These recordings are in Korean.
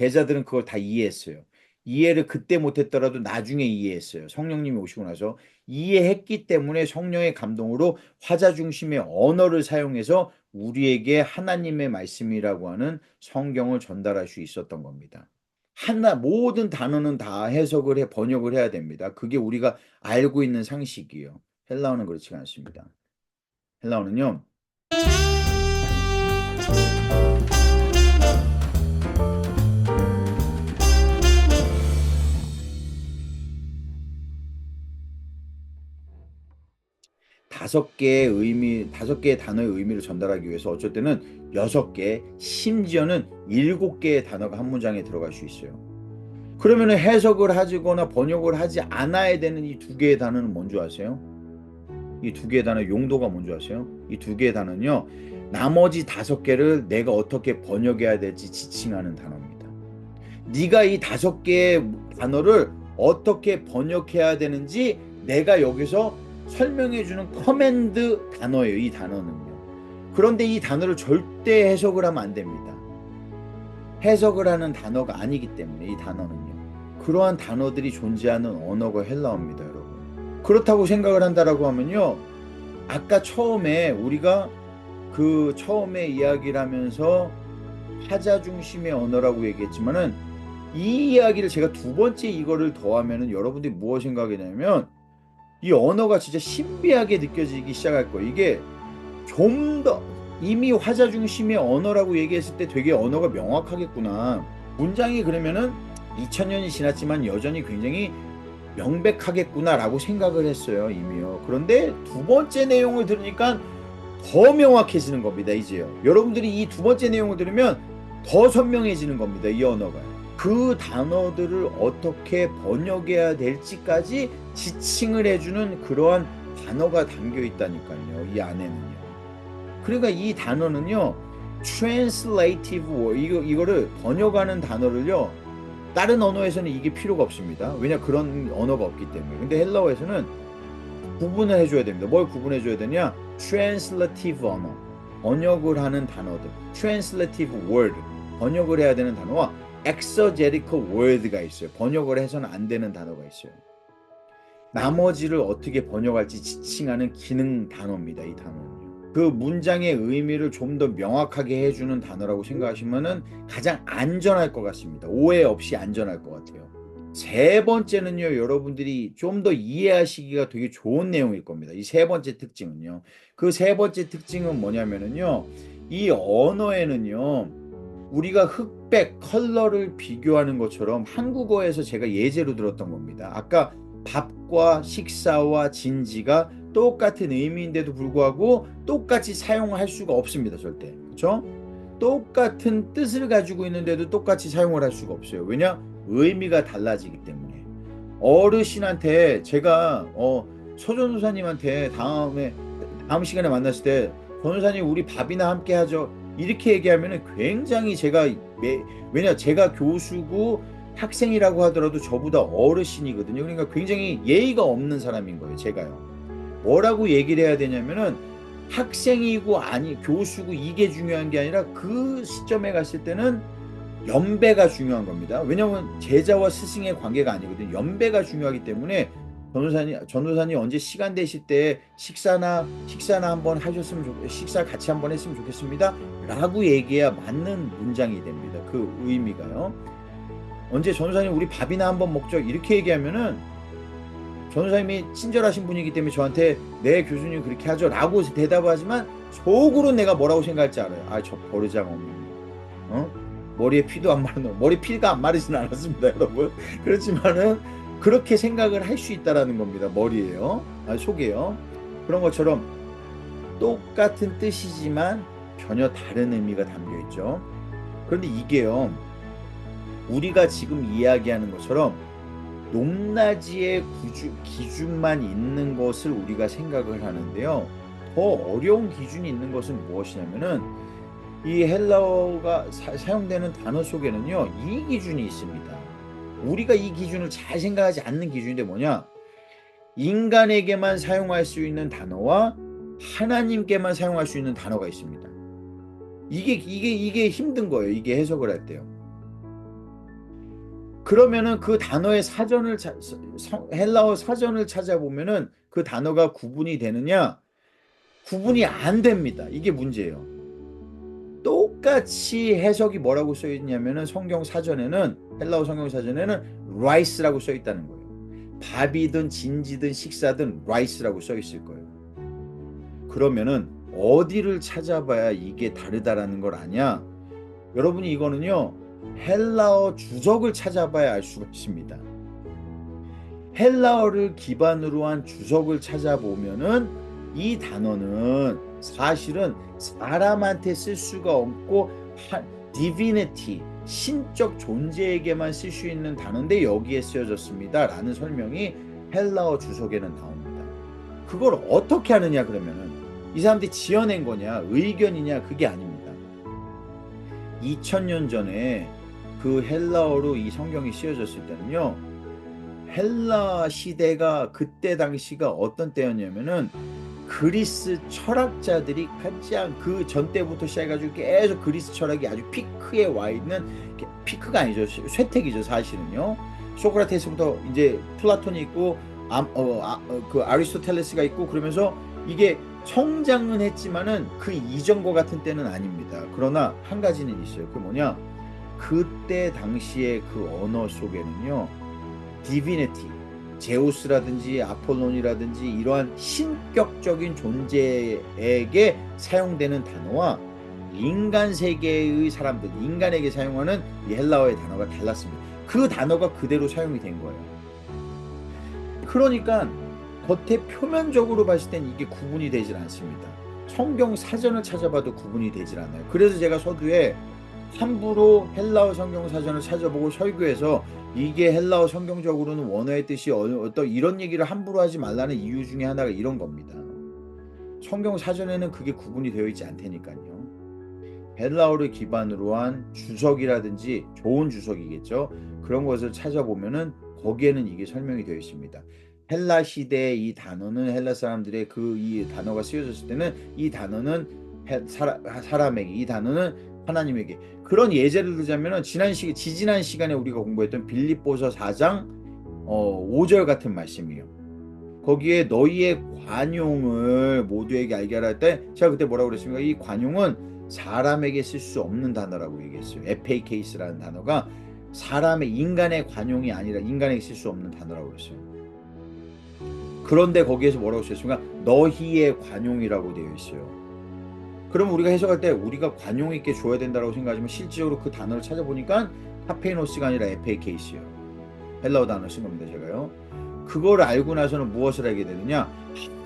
제자들은 그걸 다 이해했어요. 이해를 그때 못했더라도 나중에 이해했어요. 성령님이 오시고 나서 이해했기 때문에 성령의 감동으로 화자 중심의 언어를 사용해서 우리에게 하나님의 말씀이라고 하는 성경을 전달할 수 있었던 겁니다. 모든 단어는 다 해석을 번역을 해야 됩니다. 그게 우리가 알고 있는 상식이에요. 헬라어는 그렇지가 않습니다. 헬라어는요, 5개의 단어의 의미를 전달하기 위해서 어쩔 때는 6개, 심지어는 7개의 단어가 한 문장에 들어갈 수 있어요. 그러면 해석을 하거나 번역을 하지 않아야 되는 이 2개의 단어는 뭔지 아세요? 이 2개의 단어 용도가 뭔지 아세요? 이 2개의 단어는요, 나머지 5개를 내가 어떻게 번역해야 될지 지칭하는 단어입니다. 네가 이 5개의 단어를 어떻게 번역해야 되는지 내가 여기서 설명해주는 커맨드 단어예요. 이 단어는요. 그런데 이 단어를 절대 해석을 하면 안 됩니다. 해석을 하는 단어가 아니기 때문에 이 단어는요. 그러한 단어들이 존재하는 언어가 헬라어입니다, 여러분. 그렇다고 생각을 한다라고 하면요. 아까 처음에 우리가 처음에 이야기를 하면서 화자 중심의 언어라고 얘기했지만은 이 이야기를 제가 2번째 이거를 더하면은 여러분들이 무엇 생각하냐면 이 언어가 진짜 신비하게 느껴지기 시작할 거예요. 이게 좀 더 이미 화자 중심의 언어라고 얘기했을 때 되게 언어가 명확하겠구나. 문장이 그러면은 2000년이 지났지만 여전히 굉장히 명백하겠구나라고 생각을 했어요, 이미요. 그런데 2번째 내용을 들으니까 더 명확해지는 겁니다, 이제요. 여러분들이 이 2번째 내용을 들으면 더 선명해지는 겁니다, 이 언어가. 그 단어들을 어떻게 번역해야 될지까지 지칭을 해주는 그러한 단어가 담겨 있다니까요, 이 안에는요. 그러니까 이 단어는요, translative word, 이거를 번역하는 단어를요, 다른 언어에서는 이게 필요가 없습니다. 왜냐, 그런 언어가 없기 때문에. 근데 헬라어에서는 구분을 해줘야 됩니다. 뭘 구분해줘야 되냐? translative 언어, 번역을 하는 단어들, translative word, 번역을 해야 되는 단어와 exegetical word가 있어요. 번역을 해서는 안 되는 단어가 있어요. 나머지를 어떻게 번역할지 지칭하는 기능 단어입니다. 이 단어는요. 그 문장의 의미를 좀 더 명확하게 해주는 단어라고 생각하시면은 가장 안전할 것 같습니다. 오해 없이 안전할 것 같아요. 3번째는요, 여러분들이 좀 더 이해하시기가 되게 좋은 내용일 겁니다. 이 3번째 특징은요. 그 3번째 특징은 뭐냐면은요, 이 언어에는요, 우리가 흑백, 컬러를 비교하는 것처럼 한국어에서 제가 예제로 들었던 겁니다. 아까 밥과 식사와 진지가 똑같은 의미인데도 불구하고 똑같이 사용할 수가 없습니다. 절대. 그렇죠? 똑같은 뜻을 가지고 있는데도 똑같이 사용을 할 수가 없어요. 왜냐? 의미가 달라지기 때문에. 어르신한테 제가 서 전도사님한테 다음 시간에 만났을 때 전도사님 우리 밥이나 함께 하죠. 이렇게 얘기하면은 굉장히 왜냐 제가 교수고 학생이라고 하더라도 저보다 어르신이거든요. 그러니까 굉장히 예의가 없는 사람인 거예요. 제가요. 뭐라고 얘기를 해야 되냐면은 학생이고 교수고 이게 중요한 게 아니라 그 시점에 갔을 때는 연배가 중요한 겁니다. 왜냐하면 제자와 스승의 관계가 아니거든요. 연배가 중요하기 때문에 전도사님 언제 시간 되실 때 식사나 한번 식사 같이 한번 했으면 좋겠습니다. 라고 얘기해야 맞는 문장이 됩니다. 그 의미가요. 언제 전도사님 우리 밥이나 한번 먹죠. 이렇게 얘기하면은 전도사님이 친절하신 분이기 때문에 저한테 네 교수님 그렇게 하죠 라고 대답하지만 속으로 내가 뭐라고 생각할지 알아요. 저 버르장 없는 머리에 피도 안 마르는 머리 피가 안 마르진 않았습니다, 여러분. 그렇지만은 그렇게 생각을 할 수 있다라는 겁니다. 머리에요, 속에요. 그런 것처럼 똑같은 뜻이지만 전혀 다른 의미가 담겨 있죠. 그런데 이게요, 우리가 지금 이야기하는 것처럼 높낮이의 기준만 있는 것을 우리가 생각을 하는데요. 더 어려운 기준이 있는 것은 무엇이냐면은 이 헬라어가 사용되는 단어 속에는요, 이 기준이 있습니다. 우리가 이 기준을 잘 생각하지 않는 기준인데 뭐냐? 인간에게만 사용할 수 있는 단어와 하나님께만 사용할 수 있는 단어가 있습니다. 이게 힘든 거예요. 이게 해석을 할 때요. 그러면은 그 단어의 사전을 헬라어 사전을 찾아보면은 그 단어가 구분이 되느냐? 구분이 안 됩니다. 이게 문제예요. 똑같이 해석이 뭐라고 써 있냐면은 성경 사전에는, 헬라어 성경 사전에는 rice라고 써 있다는 거예요. 밥이든 진지든 식사든 rice라고 써 있을 거예요. 그러면은 어디를 찾아봐야 이게 다르다라는 걸 아냐? 여러분이 이거는요, 헬라어 주석을 찾아봐야 알 수가 있습니다. 헬라어를 기반으로 한 주석을 찾아보면은 이 단어는 사실은 사람한테 쓸 수가 없고 divinity, 신적 존재에게만 쓸 수 있는 단어인데 여기에 쓰여졌습니다 라는 설명이 헬라어 주석에는 나옵니다. 그걸 어떻게 하느냐? 그러면은 이 사람들이 지어낸 거냐, 의견이냐, 그게 아닙니다. 2000년 전에 그 헬라어로 이 성경이 쓰여졌을 때는요, 헬라 시대가, 그때 당시가 어떤 때였냐면은 그리스 철학자들이 가장 그 전 때부터 시작해가지고 계속 그리스 철학이 아주 피크에 와 있는, 피크가 아니죠, 쇠퇴기죠 사실은요. 소크라테스부터 이제 플라톤이 있고 그 아리스토텔레스가 있고, 그러면서 이게 성장은 했지만은 그 이전과 같은 때는 아닙니다. 그러나 한 가지는 있어요. 그 뭐냐, 그때 당시에 그 언어 속에는요, 디비니티, 제우스라든지 아폴론이라든지 이러한 신격적인 존재에게 사용되는 단어와 인간 세계의 사람들, 인간에게 사용하는 이 헬라어의 단어가 달랐습니다. 그 단어가 그대로 사용이 된 거예요. 그러니까 겉에 표면적으로 봤을 땐 이게 구분이 되질 않습니다. 성경 사전을 찾아봐도 구분이 되질 않아요. 그래서 제가 서두에 함부로 헬라어 성경 사전을 찾아보고 설교해서 이게 헬라어 성경적으로는 원어의 뜻이 어떤, 이런 얘기를 함부로 하지 말라는 이유 중에 하나가 이런 겁니다. 성경 사전에는 그게 구분이 되어 있지 않다니까요. 헬라어를 기반으로 한 주석이라든지, 좋은 주석이겠죠, 그런 것을 찾아보면은 거기에는 이게 설명이 되어 있습니다. 헬라 시대의 이 단어는, 헬라 사람들의 그 이 단어가 쓰여졌을 때는 이 단어는 사람에게, 이 단어는 하나님에게. 그런 예제를 들자면은 지지난 시간에 우리가 공부했던 빌립보서 4장 5절 같은 말씀이요. 거기에 너희의 관용을 모두에게 알게 하라 할 때, 제가 그때 뭐라고 그랬습니까? 이 관용은 사람에게 쓸 수 없는 단어라고 얘기했어요. 에페이케이스라는 단어가 사람의, 인간의 관용이 아니라 인간에게 쓸 수 없는 단어라고 그랬어요. 그런데 거기에서 뭐라고 쓰였습니까? 너희의 관용이라고 되어 있어요. 그럼 우리가 해석할 때 우리가 관용 있게 줘야 된다고 생각하지만 실질적으로 그 단어를 찾아보니까 타페노스가 아니라 에페이케이스예요. 헬라어 단어 쓴 겁니다, 제가요. 그걸 알고 나서는 무엇을 알게 되느냐?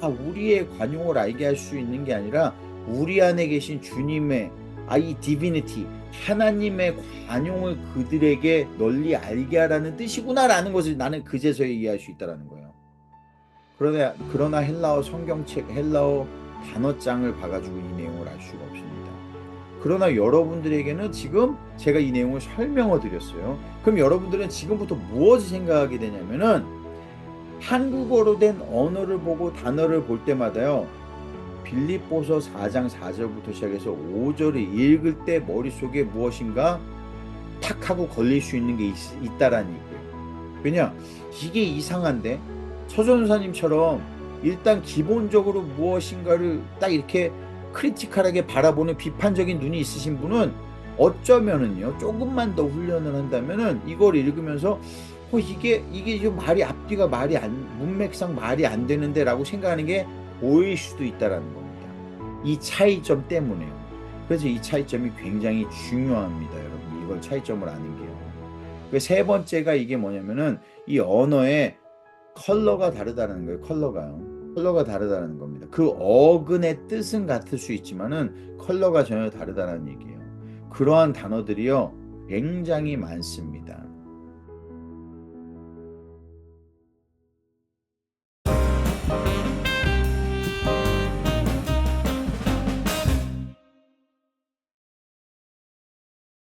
우리의 관용을 알게 할 수 있는 게 아니라 우리 안에 계신 주님의 이 디비니티, 하나님의 관용을 그들에게 널리 알게 하라는 뜻이구나라는 것을 나는 그제서야 이해할 수 있다는 거예요. 그러나 헬라어 성경책, 헬라어 단어장을 봐가지고 이 내용을 알 수가 없습니다. 그러나 여러분들에게는 지금 제가 이 내용을 설명을 드렸어요. 그럼 여러분들은 지금부터 무엇을 생각하게 되냐면은, 한국어로 된 언어를 보고 단어를 볼 때마다요, 빌립보서 4장 4절부터 시작해서 5절을 읽을 때 머릿속에 무엇인가 탁 하고 걸릴 수 있는 게 있다라는 얘기예요. 왜냐? 이게 이상한데? 서전사님처럼 일단 기본적으로 무엇인가를 딱 이렇게 크리티컬하게 바라보는 비판적인 눈이 있으신 분은 어쩌면은요, 조금만 더 훈련을 한다면은 이걸 읽으면서 이게 좀 앞뒤가 문맥상 말이 안 되는데 라고 생각하는 게 보일 수도 있다라는 겁니다. 이 차이점 때문에요. 그래서 이 차이점이 굉장히 중요합니다, 여러분. 이걸 차이점을 아는 게요. 그 세 번째가 이게 뭐냐면은 이 언어의 컬러가 다르다는 거예요. 컬러가 다르다는 겁니다. 그 어근의 뜻은 같을 수 있지만은 컬러가 전혀 다르다는 얘기예요. 그러한 단어들이요, 굉장히 많습니다.